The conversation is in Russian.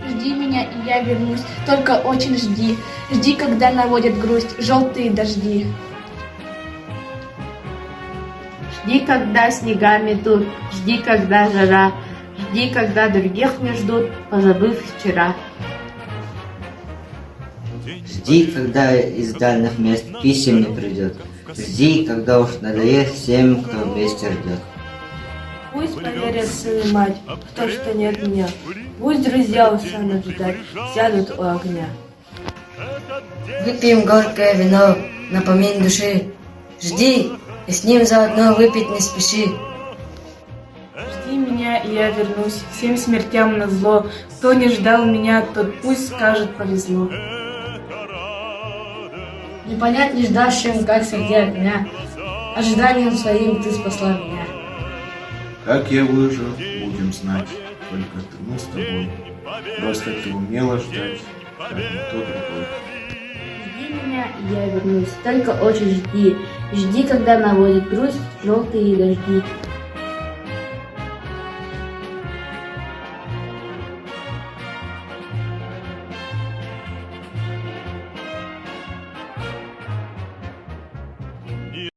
Жди меня, и я вернусь, только очень жди. Жди, когда наводят грусть желтые дожди. Жди, когда снега метут, жди, когда жара, жди, когда других не ждут, позабыв вчера. Жди, когда из дальних мест пища мне придет. Жди, когда уж надоест всем, кто вместе ждет. Пусть поверят сын и мать в то, что нет меня. Пусть друзья устанут ждать, сядут у огня. Выпьем горькое вино, напомин души. Жди, и с ним заодно выпить не спеши. Жди меня, и я вернусь, всем смертям назло. Кто не ждал меня, тот пусть скажет повезло. Не понять не ждавшим, как среди огня. Ожиданием своим ты спасла меня. Как я выжил, будем знать, только ты, мы с тобой. Просто ты умела ждать, как никто другой. Жди меня, и я вернусь, только очень жди. Жди, когда наводит грусть желтые дожди.